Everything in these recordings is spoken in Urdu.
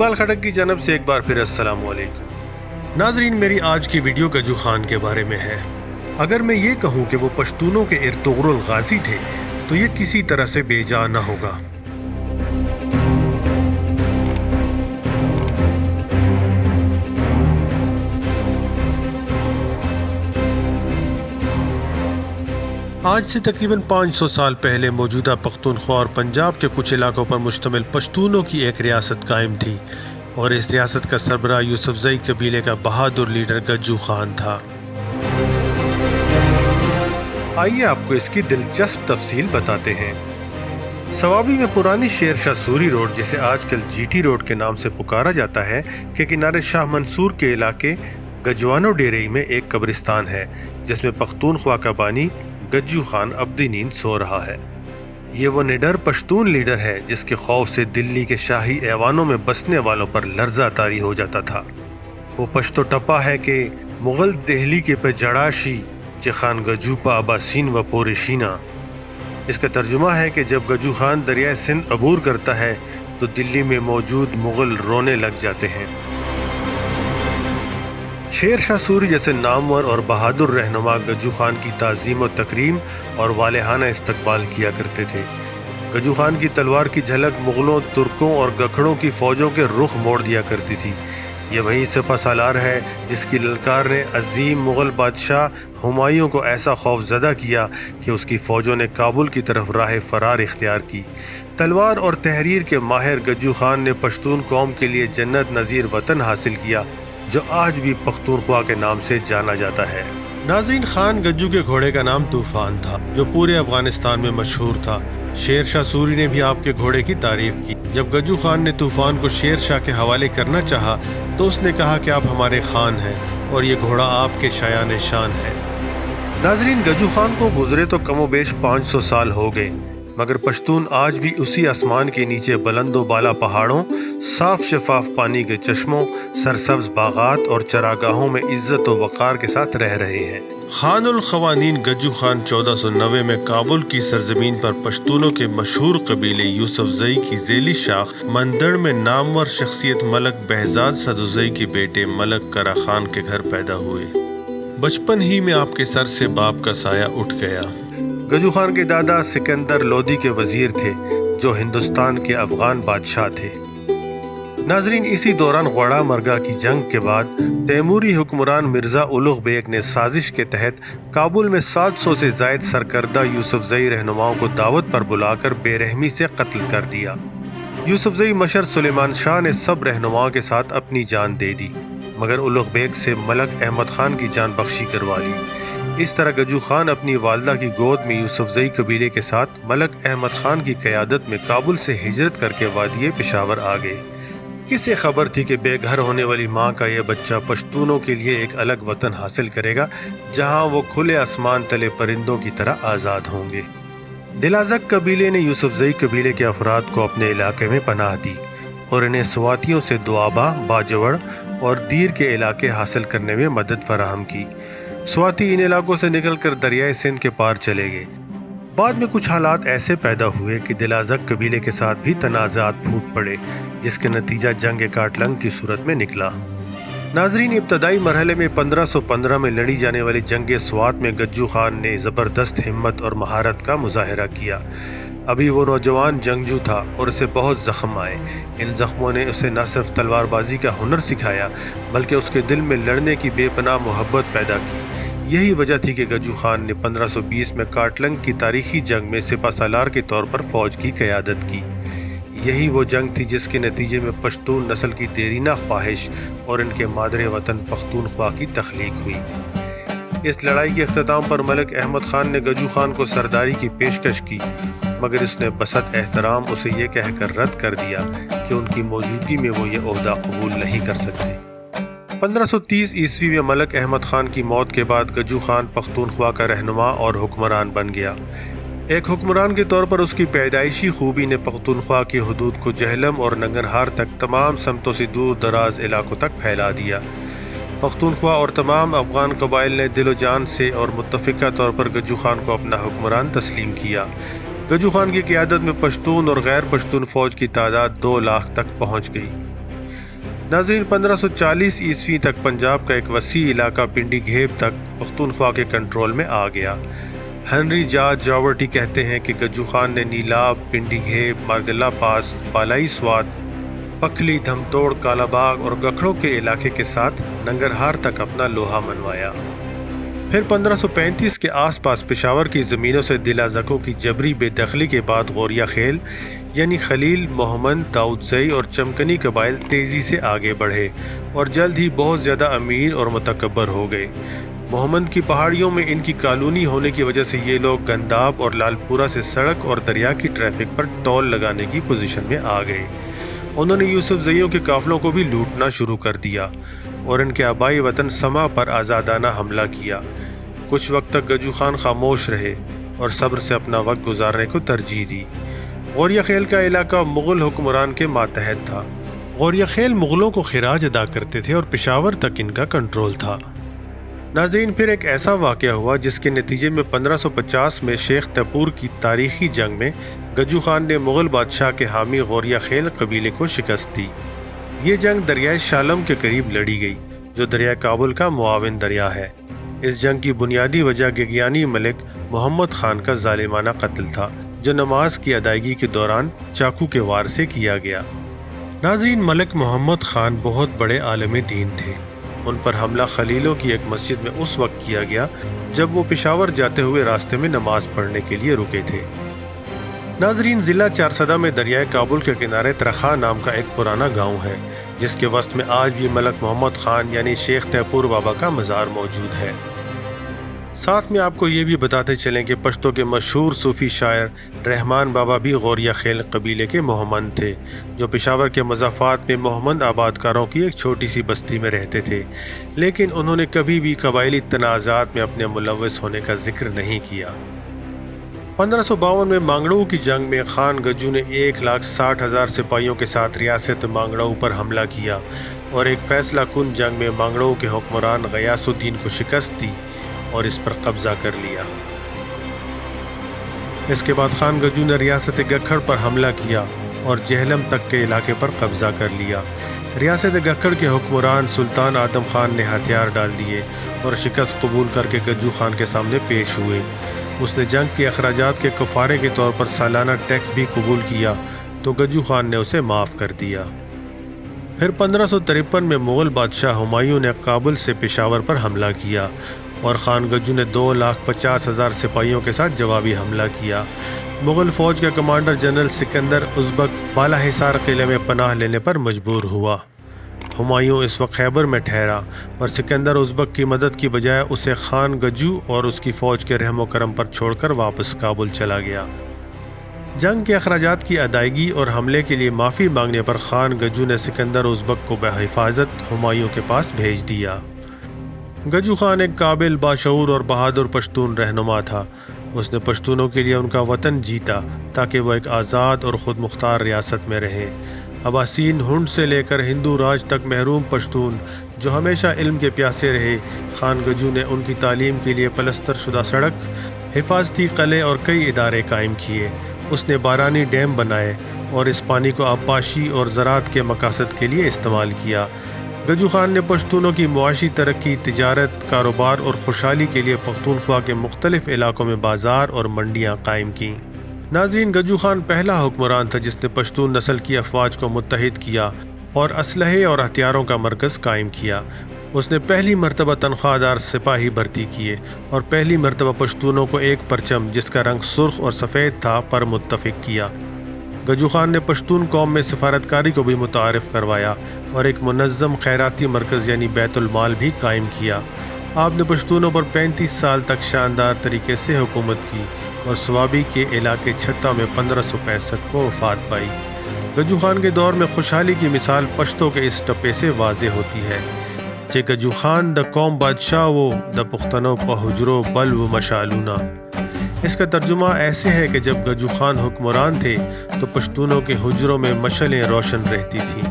اقبال خٹک کی جانب سے ایک بار پھر السلام علیکم ناظرین، میری آج کی ویڈیو گجو خان کے بارے میں ہے۔ اگر میں یہ کہوں کہ وہ پشتونوں کے ارطغرل غازی تھے تو یہ کسی طرح سے بے جا نہ ہوگا۔ آج سے تقریباً 500 سال پہلے موجودہ پختونخوا اور پنجاب کے کچھ علاقوں پر مشتمل پشتونوں کی ایک ریاست قائم تھی، اور اس ریاست کا سربراہ یوسفزئی قبیلے کا بہادر لیڈر گجو خان تھا۔ آئیے آپ کو اس کی دلچسپ تفصیل بتاتے ہیں۔ سوابی میں پرانی شیر شاہ سوری روڈ، جسے آج کل جی ٹی روڈ کے نام سے پکارا جاتا ہے، کے کنارے شاہ منصور کے علاقے گجوانو ڈیرئی میں ایک قبرستان ہے جس میں پختونخوا کا بانی گجو خان ابدی نیند سو رہا ہے۔ یہ وہ نڈر پشتون لیڈر ہے جس کے خوف سے دلی کے شاہی ایوانوں میں بسنے والوں پر لرزہ طاری ہو جاتا تھا۔ وہ پشتو ٹپا ہے کہ مغل دہلی کے پہ جڑاشی چخان گجو پا اباسین و پورشینا۔ اس کا ترجمہ ہے کہ جب گجو خان دریائے سندھ عبور کرتا ہے تو دلی میں موجود مغل رونے لگ جاتے ہیں۔ شیر شاہ سوری جیسے نامور اور بہادر رہنما گجو خان کی تعظیم و تکریم اور والہانہ استقبال کیا کرتے تھے۔ گجو خان کی تلوار کی جھلک مغلوں، ترکوں اور گکھڑوں کی فوجوں کے رخ موڑ دیا کرتی تھی۔ یہ وہی سپہ سالار ہے جس کی للکار نے عظیم مغل بادشاہ ہمایوں کو ایسا خوف زدہ کیا کہ اس کی فوجوں نے کابل کی طرف راہ فرار اختیار کی۔ تلوار اور تحریر کے ماہر گجو خان نے پشتون قوم کے لیے جنت نظیر وطن حاصل کیا جو آج بھی پختونخوا کے نام سے جانا جاتا ہے۔ ناظرین، خان گجو کے گھوڑے کا نام طوفان تھا جو پورے افغانستان میں مشہور تھا۔ شیر شاہ سوری نے بھی آپ کے گھوڑے کی تعریف کی۔ جب گجو خان نے طوفان کو شیر شاہ کے حوالے کرنا چاہا تو اس نے کہا کہ آپ ہمارے خان ہیں اور یہ گھوڑا آپ کے شایان شان ہے۔ ناظرین، گجو خان کو گزرے تو کم و بیش 500 سال ہو گئے، مگر پشتون آج بھی اسی آسمان کے نیچے بلند و بالا پہاڑوں، صاف شفاف پانی کے چشموں، سرسبز باغات اور چراگاہوں میں عزت و وقار کے ساتھ رہ رہے ہیں۔ خان الخوانین گجو خان 1490 میں کابل کی سرزمین پر پشتونوں کے مشہور قبیلے یوسفزئی کی ذیلی شاخ مندڑ میں نامور شخصیت ملک بہزاد سدوزئی کے بیٹے ملک کرا خان کے گھر پیدا ہوئے۔ بچپن ہی میں آپ کے سر سے باپ کا سایہ اٹھ گیا۔ گجو خان کے دادا سکندر لودھی کے وزیر تھے جو ہندوستان کے افغان بادشاہ تھے۔ ناظرین، اسی دوران غوڑا مرگا کی جنگ کے بعد تیموری حکمران مرزا اولغ بیگ نے سازش کے تحت کابل میں 700 سے زائد سرکردہ یوسفزئی رہنماؤں کو دعوت پر بلا کر بے رحمی سے قتل کر دیا۔ یوسفزئی مشر سلیمان شاہ نے سب رہنماؤں کے ساتھ اپنی جان دے دی، مگر اولغ بیگ سے ملک احمد خان کی جان بخشی کروا لی۔ اس طرح گجو خان اپنی والدہ کی گود میں یوسفزئی قبیلے کے ساتھ ملک احمد خان کی قیادت میں کابل سے ہجرت کر کے وادی پشاور آ گئے۔ کسے خبر تھی کہ بے گھر ہونے والی ماں کا یہ بچہ پشتونوں کے لیے ایک الگ وطن حاصل کرے گا جہاں وہ کھلے آسمان تلے پرندوں کی طرح آزاد ہوں گے۔ دلازک قبیلے نے یوسفزئی قبیلے کے افراد کو اپنے علاقے میں پناہ دی اور انہیں سواتیوں سے دوآبہ، باجوڑ اور دیر کے علاقے حاصل کرنے میں مدد فراہم کی۔ سواتی ان علاقوں سے نکل کر دریائے سندھ کے پار چلے گئے۔ بعد میں کچھ حالات ایسے پیدا ہوئے کہ دلازک قبیلے کے ساتھ بھی تنازعات پھوٹ پڑے، جس کے نتیجہ جنگ کاٹلنگ کی صورت میں نکلا۔ ناظرین، ابتدائی مرحلے میں 1515 میں لڑی جانے والی جنگ سوات میں گجو خان نے زبردست ہمت اور مہارت کا مظاہرہ کیا۔ ابھی وہ نوجوان جنگجو تھا اور اسے بہت زخم آئے۔ ان زخموں نے اسے نہ صرف تلوار بازی کا ہنر سکھایا بلکہ اس کے دل میں لڑنے کی بے پناہ محبت پیدا کی۔ یہی وجہ تھی کہ گجو خان نے 1520 میں کاٹلنگ کی تاریخی جنگ میں سپہ سالار کے طور پر فوج کی قیادت کی۔ یہی وہ جنگ تھی جس کے نتیجے میں پشتون نسل کی دیرینہ خواہش اور ان کے مادر وطن پختونخوا کی تخلیق ہوئی۔ اس لڑائی کے اختتام پر ملک احمد خان نے گجو خان کو سرداری کی پیشکش کی، مگر اس نے بسط احترام اسے یہ کہہ کر رد کر دیا کہ ان کی موجودگی میں وہ یہ عہدہ قبول نہیں کر سکتے۔ 1530 عیسوی میں ملک احمد خان کی موت کے بعد گجو خان پختونخوا کا رہنما اور حکمران بن گیا۔ ایک حکمران کے طور پر اس کی پیدائشی خوبی نے پختونخوا کی حدود کو جہلم اور ننگرہار تک تمام سمتوں سے دور دراز علاقوں تک پھیلا دیا۔ پختونخوا اور تمام افغان قبائل نے دل و جان سے اور متفقہ طور پر گجو خان کو اپنا حکمران تسلیم کیا۔ گجو خان کی قیادت میں پشتون اور غیر پشتون فوج کی تعداد 2 لاکھ تک پہنچ گئی۔ ناظرین 1540 عیسوی تک پنجاب کا ایک وسیع علاقہ پنڈی گھیب تک پختونخوا کے کنٹرول میں آ گیا۔ ہنری جارج راورٹی کہتے ہیں کہ گجو خان نے نیلاب، پنڈی گھیب، مارگلہ پاس، بالائی سوات، پکھلی، دھمتوڑ، کالا باغ اور گکھڑوں کے علاقے کے ساتھ ننگرہار تک اپنا لوہا منوایا۔ پھر 1535 کے آس پاس پشاور کی زمینوں سے دل ازکوں کی جبری بے دخلی کے بعد غوریہ خیل یعنی خلیل، محمد، داؤدزئی اور چمکنی قبائل تیزی سے آگے بڑھے اور جلد ہی بہت زیادہ امیر اور متکبر ہو گئے۔ محمد کی پہاڑیوں میں ان کی کالونی ہونے کی وجہ سے یہ لوگ گنداب اور لال پورہ سے سڑک اور دریا کی ٹریفک پر ٹول لگانے کی پوزیشن میں آ گئے۔ انہوں نے یوسف زئیوں کے قافلوں کو بھی لوٹنا شروع کر دیا اور ان کے آبائی وطن سما پر آزادانہ حملہ کیا۔ کچھ وقت تک گجو خان خاموش رہے اور صبر سے اپنا وقت گزارنے کو ترجیح دی۔ غوریہ خیل کا علاقہ مغل حکمران کے ماتحت تھا۔ غوریہ خیل مغلوں کو خراج ادا کرتے تھے اور پشاور تک ان کا کنٹرول تھا۔ ناظرین، پھر ایک ایسا واقعہ ہوا جس کے نتیجے میں 1550 میں شیخ تیپور کی تاریخی جنگ میں گجو خان نے مغل بادشاہ کے حامی غوریہ خیل قبیلے کو شکست دی۔ یہ جنگ دریائے شالم کے قریب لڑی گئی جو دریائے کابل کا معاون دریا ہے۔ اس جنگ کی بنیادی وجہ گگیانی ملک محمد خان کا ظالمانہ قتل تھا جو نماز کی ادائیگی کے دوران چاقو کے وار سے کیا گیا۔ ناظرین، ملک محمد خان بہت بڑے عالم دین تھے۔ ان پر حملہ خلیلوں کی ایک مسجد میں اس وقت کیا گیا جب وہ پشاور جاتے ہوئے راستے میں نماز پڑھنے کے لیے رکے تھے۔ ناظرین، ضلع چارسدہ میں دریائے کابل کے کنارے ترخا نام کا ایک پرانا گاؤں ہے جس کے وسط میں آج بھی ملک محمد خان یعنی شیخ تیپور بابا کا مزار موجود ہے۔ ساتھ میں آپ کو یہ بھی بتاتے چلیں کہ پشتو کے مشہور صوفی شاعر رحمان بابا بھی غوریہ خیل قبیلے کے محمد تھے جو پشاور کے مضافات میں محمد آبادکاروں کی ایک چھوٹی سی بستی میں رہتے تھے، لیکن انہوں نے کبھی بھی قبائلی تنازعات میں اپنے ملوث ہونے کا ذکر نہیں کیا۔ 1552 میں مانگڑو کی جنگ میں خان گجو نے 1,60,000 سپاہیوں کے ساتھ ریاست مانگڑو پر حملہ کیا اور ایک فیصلہ کن جنگ میں مانگڑو کے حکمران غیاث الدین کو شکست دی اور اس پر قبضہ کر لیا۔ اس کے بعد خان گجو نے ریاست گکھڑ پر حملہ کیا اور جہلم تک کے علاقے پر قبضہ کر لیا۔ ریاست گکھڑ کے حکمران سلطان آدم خان نے ہتھیار ڈال دیے اور شکست قبول کر کے گجو خان کے سامنے پیش ہوئے۔ اس نے جنگ کے اخراجات کے کفارے کے طور پر سالانہ ٹیکس بھی قبول کیا تو گجو خان نے اسے معاف کر دیا۔ پھر 1553 میں مغل بادشاہ ہمایوں نے کابل سے پشاور پر حملہ کیا اور خان گجو نے 2,50,000 سپاہیوں کے ساتھ جوابی حملہ کیا۔ مغل فوج کا کمانڈر جنرل سکندر ازبک بالا حصار قلعے میں پناہ لینے پر مجبور ہوا۔ ہمایوں اس وقت خیبر میں ٹھہرا اور سکندر ازبک کی مدد کی بجائے اسے خان گجو اور اس کی فوج کے رحم و کرم پر چھوڑ کر واپس کابل چلا گیا۔ جنگ کے اخراجات کی ادائیگی اور حملے کے لیے معافی مانگنے پر خان گجو نے سکندر ازبک کو بحفاظت ہمایوں کے پاس بھیج دیا۔ گجو خان ایک قابل، باشعور اور بہادر پشتون رہنما تھا۔ اس نے پشتونوں کے لیے ان کا وطن جیتا تاکہ وہ ایک آزاد اور خود مختار ریاست میں رہیں۔ اباسین ہنڈ سے لے کر ہندو راج تک محروم پشتون جو ہمیشہ علم کے پیاسے رہے، خان گجو نے ان کی تعلیم کے لیے پلستر شدہ سڑک، حفاظتی قلعے اور کئی ادارے قائم کیے۔ اس نے بارانی ڈیم بنائے اور اس پانی کو آبپاشی اور زراعت کے مقاصد کے لیے استعمال کیا۔ گجو خان نے پشتونوں کی معاشی ترقی، تجارت، کاروبار اور خوشحالی کے لیے پختونخوا کے مختلف علاقوں میں بازار اور منڈیاں قائم کیں۔ ناظرین، گجو خان پہلا حکمران تھا جس نے پشتون نسل کی افواج کو متحد کیا اور اسلحے اور ہتھیاروں کا مرکز قائم کیا۔ اس نے پہلی مرتبہ تنخواہ دار سپاہی بھرتی کیے اور پہلی مرتبہ پشتونوں کو ایک پرچم جس کا رنگ سرخ اور سفید تھا پر متفق کیا۔ گجو خان نے پشتون قوم میں سفارتکاری کو بھی متعارف کروایا اور ایک منظم خیراتی مرکز یعنی بیت المال بھی قائم کیا۔ آپ نے پشتونوں پر 35 سال تک شاندار طریقے سے حکومت کی اور سوابی کے علاقے چھتا میں 1565 کو وفات پائی۔ گجو خان کے دور میں خوشحالی کی مثال پشتوں کے اس ٹپے سے واضح ہوتی ہے کہ گجو خان دا قوم بادشاہ و دا پختنو پا حجرو بل و مشالونا۔ اس کا ترجمہ ایسے ہے کہ جب گجو خان حکمران تھے تو پشتونوں کے حجروں میں مشعلیں روشن رہتی تھیں۔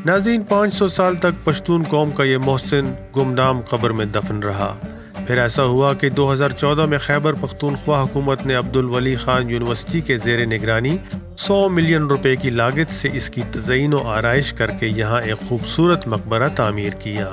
ناظرین، 500 سال تک پشتون قوم کا یہ محسن گمنام قبر میں دفن رہا۔ پھر ایسا ہوا کہ 2014 میں خیبر پختونخوا حکومت نے عبدالولی خان یونیورسٹی کے زیر نگرانی 100 ملین روپے کی لاگت سے اس کی تزئین و آرائش کر کے یہاں ایک خوبصورت مقبرہ تعمیر کیا۔